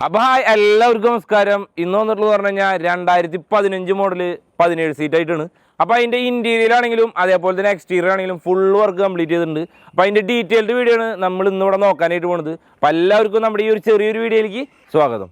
അപ്പോൾ ഹായ് എല്ലാവർക്കും നമസ്കാരം. ഇന്ന് വന്നിട്ടുള്ളത് പറഞ്ഞു കഴിഞ്ഞാൽ 2015 മോഡൽ 17 സീറ്റ് ആയിട്ടാണ്. അപ്പോൾ അതിൻ്റെ ഇൻറ്റീരിയർ ആണെങ്കിലും അതേപോലെ തന്നെ എക്സ്റ്റീരിയർ ആണെങ്കിലും ഫുൾ വർക്ക് കംപ്ലീറ്റ് ചെയ്തിട്ടുണ്ട്. അപ്പോൾ അതിൻ്റെ ഡീറ്റെയിൽഡ് വീഡിയോ ആണ് നമ്മൾ ഇന്നിവിടെ നോക്കാനായിട്ട് പോകുന്നത്. അപ്പോൾ എല്ലാവർക്കും നമ്മുടെ ഈ ഒരു ചെറിയൊരു വീഡിയോയിലേക്ക് സ്വാഗതം.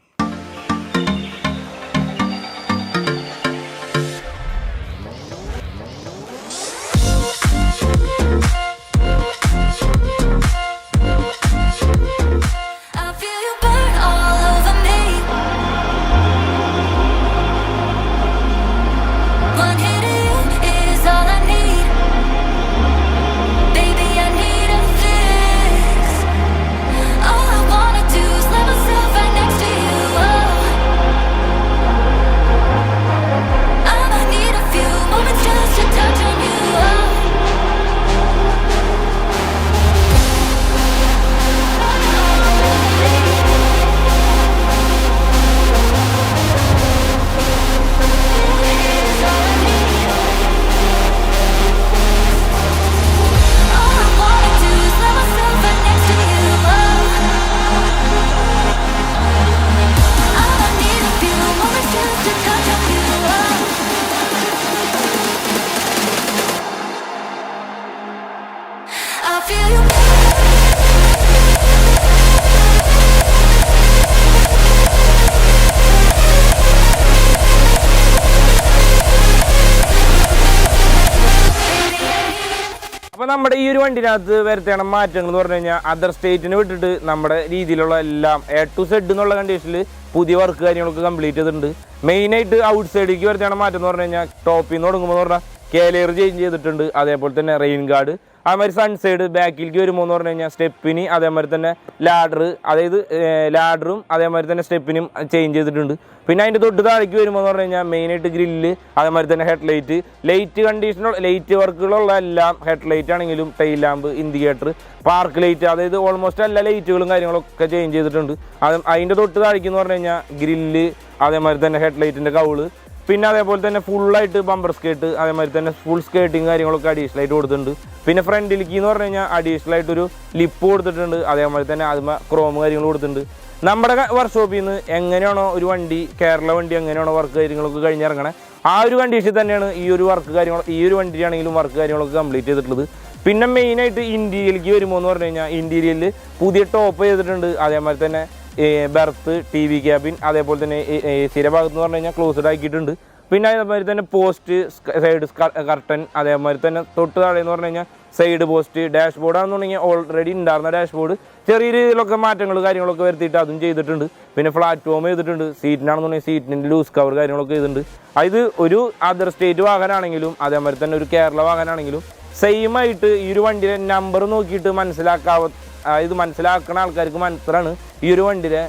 അപ്പോൾ നമ്മുടെ ഈ ഒരു വണ്ടിനകത്ത് വരുത്തേണ്ട മാറ്റങ്ങൾ എന്ന് പറഞ്ഞു കഴിഞ്ഞാൽ അതർ സ്റ്റേറ്റിന് വിട്ടിട്ട് നമ്മുടെ രീതിയിലുള്ള എല്ലാം A to Z എന്നുള്ള കണ്ടീഷനിൽ പുതിയ വർക്ക് കാര്യങ്ങളൊക്കെ കംപ്ലീറ്റ് ചെയ്തിട്ടുണ്ട്. മെയിനായിട്ട് ഔട്ട് സൈഡിലേക്ക് വരുത്തേണ്ട മാറ്റം എന്ന് പറഞ്ഞു കഴിഞ്ഞാൽ ടോപ്പിൽ നിന്ന് തുടങ്ങുമ്പോൾ എന്ന് പറഞ്ഞാൽ കേലിയർ ചേഞ്ച് ചെയ്തിട്ടുണ്ട്. അതേപോലെ തന്നെ റെയിൻ ഗാർഡ്, അതേമാതിരി സൺസൈഡ് ബാക്കിലേക്ക് വരുമ്പോൾ എന്ന് പറഞ്ഞു കഴിഞ്ഞാൽ സ്റ്റെപ്പിന് അതേമാതിരി തന്നെ ലാഡർ, അതായത് ലാഡറും അതേമാതിരി തന്നെ സ്റ്റെപ്പിനും ചേഞ്ച് ചെയ്തിട്ടുണ്ട്. പിന്നെ അതിൻ്റെ തൊട്ട് താഴേക്ക് വരുമ്പോൾ എന്ന് പറഞ്ഞു കഴിഞ്ഞാൽ മെയിനായിട്ട് ഗ്രില്ല്, അതേമാതിരി തന്നെ ഹെഡ് ലൈറ്റ് കണ്ടീഷനുള്ള ലൈറ്റ് വർക്കുകളുള്ള എല്ലാം ഹെഡ് ലൈറ്റ് ആണെങ്കിലും tile lamp, indicator, park light, അതായത് ഓൾമോസ്റ്റ് എല്ലാ ലൈറ്റുകളും കാര്യങ്ങളൊക്കെ ചേഞ്ച് ചെയ്തിട്ടുണ്ട്. അതിൻ്റെ തൊട്ട് താഴേക്ക് എന്ന് പറഞ്ഞു കഴിഞ്ഞാൽ ഗ്രില്ല്, അതേമാതിരി തന്നെ ഹെഡ് ലൈറ്റിൻ്റെ കൗള്, പിന്നെ അതേപോലെ തന്നെ ഫുള്ളായിട്ട് ബമ്പർ സ്കേർട്ട്, അതേമാതിരി തന്നെ ഫുൾ സ്കേർട്ടിങ് കാര്യങ്ങളൊക്കെ അഡീഷണൽ ആയിട്ട് കൊടുത്തിട്ടുണ്ട്. പിന്നെ ഫ്രണ്ടിലേക്ക് എന്ന് പറഞ്ഞു കഴിഞ്ഞാൽ അഡീഷണൽ ആയിട്ടൊരു ലിപ്പ് കൊടുത്തിട്ടുണ്ട്. അതേമാതിരി തന്നെ അതിന് ക്രോം കാര്യങ്ങൾ കൊടുത്തിട്ടുണ്ട്. നമ്മുടെ വർക്ക്ഷോപ്പിൽ നിന്ന് എങ്ങനെയാണോ ഒരു വണ്ടി, കേരള വണ്ടി എങ്ങനെയാണോ വർക്ക് കാര്യങ്ങളൊക്കെ കഴിഞ്ഞിറങ്ങണേ ആ ഒരു കണ്ടീഷൻ തന്നെയാണ് ഈ ഒരു വർക്ക് കാര്യങ്ങൾ, ഈ ഒരു വണ്ടിയാണെങ്കിലും വർക്ക് കാര്യങ്ങളൊക്കെ കംപ്ലീറ്റ് ചെയ്തിട്ടുള്ളത്. പിന്നെ മെയിനായിട്ട് ഇൻറ്റീരിയലിലേക്ക് വരുമ്പോൾ എന്ന് പറഞ്ഞു കഴിഞ്ഞാൽ ഇൻറ്റീരിയലിൽ പുതിയ ടോപ്പ് ചെയ്തിട്ടുണ്ട്. അതേമാതിരി തന്നെ ബെർത്ത്, TV ക്യാബിൻ, അതേപോലെ തന്നെ AC ഭാഗത്ത് എന്ന് പറഞ്ഞു കഴിഞ്ഞാൽ ക്ലോസ്ഡ് ആക്കിയിട്ടുണ്ട്. പിന്നെ അതേമാതിരി തന്നെ പോസ്റ്റ്, സൈഡ് കർട്ടൻ, അതേമാതിരി തന്നെ തൊട്ട് താഴെ എന്ന് പറഞ്ഞു കഴിഞ്ഞാൽ സൈഡ് പോസ്റ്റ്, ഡാഷ്ബോർഡ് ആണെന്നുണ്ടെങ്കിൽ ഓൾറെഡി ഉണ്ടായിരുന്ന ഡാഷ്ബോർഡ് ചെറിയ രീതിയിലൊക്കെ മാറ്റങ്ങൾ കാര്യങ്ങളൊക്കെ വരുത്തിയിട്ട് അതും ചെയ്തിട്ടുണ്ട്. പിന്നെ പ്ലാറ്റ്ഫോം ചെയ്തിട്ടുണ്ട്. സീറ്റിനാണെന്നുണ്ടെങ്കിൽ സീറ്റിൻ്റെ ലൂസ് കവർ കാര്യങ്ങളൊക്കെ ചെയ്തിട്ടുണ്ട്. ഇത് ഒരു അതർ സ്റ്റേറ്റ് വാഹനമാണെങ്കിലും അതേമാതിരി തന്നെ ഒരു കേരള വാഹനമാണെങ്കിലും സെയിം ആയിട്ട് ഈ ഒരു വണ്ടിയുടെ നമ്പർ നോക്കിയിട്ട് ഇത് മനസ്സിലാക്കുന്ന ആൾക്കാർക്ക് മനസ്സിലാണ് ഈ ഒരു വണ്ടിയുടെ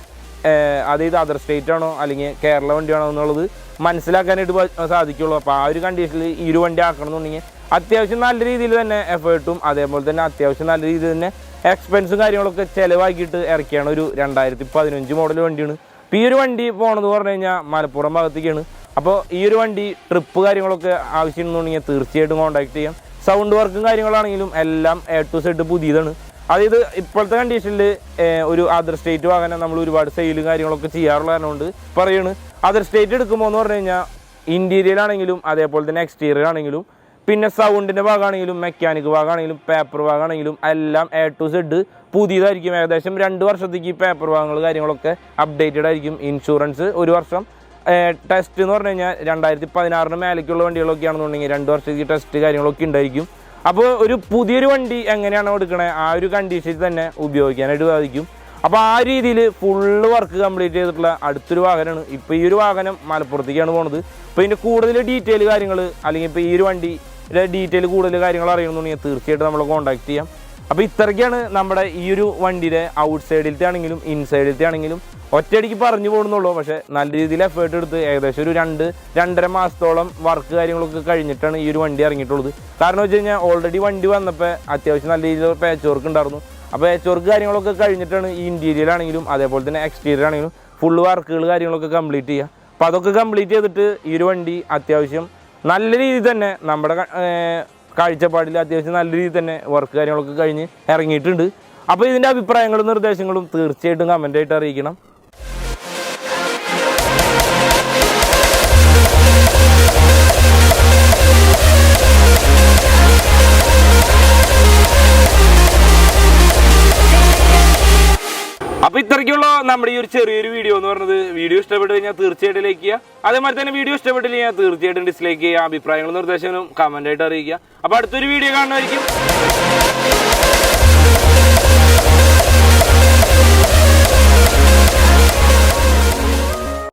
അതായത് അതർ സ്റ്റേറ്റ് ആണോ അല്ലെങ്കിൽ കേരള വണ്ടിയാണോ എന്നുള്ളത് മനസ്സിലാക്കാനായിട്ട് സാധിക്കുള്ളൂ. അപ്പോൾ ആ ഒരു കണ്ടീഷനിൽ ഈ ഒരു വണ്ടി ആക്കണമെന്നുണ്ടെങ്കിൽ അത്യാവശ്യം നല്ല രീതിയിൽ തന്നെ എഫേർട്ടും അതേപോലെ തന്നെ അത്യാവശ്യം നല്ല രീതിയിൽ തന്നെ എക്സ്പെൻസും കാര്യങ്ങളൊക്കെ ചിലവാക്കിയിട്ട് ഇറക്കിയാണ് ഒരു 2015 മോഡൽ വണ്ടിയാണ്. അപ്പോൾ ഈ ഒരു വണ്ടി പോകണമെന്ന് പറഞ്ഞു കഴിഞ്ഞാൽ മലപ്പുറം ഭാഗത്തേക്കാണ്. അപ്പോൾ ഈ ഒരു വണ്ടി ട്രിപ്പ് കാര്യങ്ങളൊക്കെ ആവശ്യമുണ്ടെന്നുണ്ടെങ്കിൽ തീർച്ചയായിട്ടും കോൺടാക്ട് ചെയ്യാം. സൗണ്ട് വർക്കും കാര്യങ്ങളാണെങ്കിലും എല്ലാം A to Z പുതിയതാണ്. അതായത് ഇപ്പോഴത്തെ കണ്ടീഷനിൽ ഒരു അതർ സ്റ്റേറ്റ് വാഹനം നമ്മൾ ഒരുപാട് സെയിലും കാര്യങ്ങളൊക്കെ ചെയ്യാറുള്ള കാരണം കൊണ്ട് പറയുന്നത് അതർ സ്റ്റേറ്റ് എടുക്കുമ്പോൾ എന്ന് പറഞ്ഞു കഴിഞ്ഞാൽ ഇൻറ്റീരിയർ ആണെങ്കിലും അതേപോലെ തന്നെ എക്സ്റ്റീരിയർ ആണെങ്കിലും പിന്നെ സൗണ്ടിൻ്റെ ഭാഗമാണെങ്കിലും മെക്കാനിക് ഭാഗമാണെങ്കിലും പേപ്പർ ഭാഗമാണെങ്കിലും എല്ലാം A to Z പുതിയതായിരിക്കും. ഏകദേശം 2 വർഷത്തേക്ക് പേപ്പർ ഭാഗങ്ങൾ കാര്യങ്ങളൊക്കെ അപ്ഡേറ്റഡ് ആയിരിക്കും. ഇൻഷുറൻസ് 1 വർഷം, ടെസ്റ്റ് എന്ന് പറഞ്ഞു കഴിഞ്ഞാൽ 2016 മേലേക്കുള്ള വണ്ടികളൊക്കെ ആണെന്നുണ്ടെങ്കിൽ 2 വർഷത്തേക്ക് ടെസ്റ്റ് കാര്യങ്ങളൊക്കെ ഉണ്ടായിരിക്കും. അപ്പോൾ ഒരു പുതിയൊരു വണ്ടി എങ്ങനെയാണോ എടുക്കണേ ആ ഒരു കണ്ടീഷനിൽ തന്നെ ഉപയോഗിക്കാനായിട്ട് സാധിക്കും. അപ്പോൾ ആ രീതിയിൽ ഫുള്ള് വർക്ക് കംപ്ലീറ്റ് ചെയ്തിട്ടുള്ള അടുത്തൊരു വാഹനമാണ്. ഇപ്പോൾ ഈ ഒരു വാഹനം മലപ്പുറത്തേക്കാണ് പോകുന്നത്. അപ്പോൾ ഇതിൻ്റെ കൂടുതൽ ഡീറ്റെയിൽ കാര്യങ്ങൾ അല്ലെങ്കിൽ ഇപ്പോൾ ഈ ഒരു വണ്ടിയുടെ ഡീറ്റെയിൽ കൂടുതൽ കാര്യങ്ങൾ അറിയണമെന്നുണ്ടെങ്കിൽ തീർച്ചയായിട്ടും നമ്മളെ കോൺടാക്ട് ചെയ്യാം. അപ്പോൾ ഇത്രയ്ക്കാണ് നമ്മുടെ ഈ ഒരു വണ്ടിയുടെ ഔട്ട് സൈഡിലത്തെ ആണെങ്കിലും ഇൻസൈഡിലത്തെ ആണെങ്കിലും ഒറ്റയടിക്ക് പറഞ്ഞു പോകുന്നുള്ളൂ. പക്ഷേ നല്ല രീതിയിൽ എഫേർട്ട് എടുത്ത് ഏകദേശം ഒരു 2-2.5 മാസത്തോളം വർക്ക് കാര്യങ്ങളൊക്കെ കഴിഞ്ഞിട്ടാണ് ഈ ഒരു വണ്ടി ഇറങ്ങിയിട്ടുള്ളത്. കാരണം വെച്ച് കഴിഞ്ഞാൽ ഓൾറെഡി വണ്ടി വന്നപ്പോൾ അത്യാവശ്യം നല്ല രീതിയിൽ പാച്ച് വർക്ക് ഉണ്ടായിരുന്നു. അപ്പോൾ പാച്ച് വർക്ക് കാര്യങ്ങളൊക്കെ കഴിഞ്ഞിട്ടാണ് ഈ ഇൻറ്റീരിയർ ആണെങ്കിലും അതേപോലെ തന്നെ എക്സ്റ്റീരിയർ ആണെങ്കിലും ഫുള്ള് വർക്കുകൾ കാര്യങ്ങളൊക്കെ കംപ്ലീറ്റ് ചെയ്യുക. അപ്പോൾ അതൊക്കെ കംപ്ലീറ്റ് ചെയ്തിട്ട് ഈ ഒരു വണ്ടി അത്യാവശ്യം നല്ല രീതിയിൽ തന്നെ നമ്മുടെ കാഴ്ചപ്പാടിൽ അത്യാവശ്യം നല്ല രീതിയിൽ തന്നെ വർക്ക് കാര്യങ്ങളൊക്കെ കഴിഞ്ഞ് ഇറങ്ങിയിട്ടുണ്ട്. അപ്പോൾ ഇതിൻ്റെ അഭിപ്രായങ്ങളും നിർദ്ദേശങ്ങളും തീർച്ചയായിട്ടും കമൻ്റായിട്ട് അറിയിക്കണം. നമ്മുടെ ഈ ഒരു ചെറിയൊരു വീഡിയോ എന്ന് പറഞ്ഞത്. വീഡിയോ ഇഷ്ടപ്പെട്ട് കഴിഞ്ഞാൽ തീർച്ചയായിട്ടും ലൈക്ക് ചെയ്യുക. അതേമാതിരി തന്നെ വീഡിയോ ഇഷ്ടപ്പെട്ടില്ലെങ്കിൽ തീർച്ചയായിട്ടും ഡിസ്ലൈക്ക് ചെയ്യുക. അഭിപ്രായങ്ങളും നിർദ്ദേശങ്ങളും കമൻ്റ് ആയിട്ട് അറിയിക്കുക. അപ്പോൾ അടുത്തൊരു വീഡിയോ കാണുന്നതായിരിക്കും.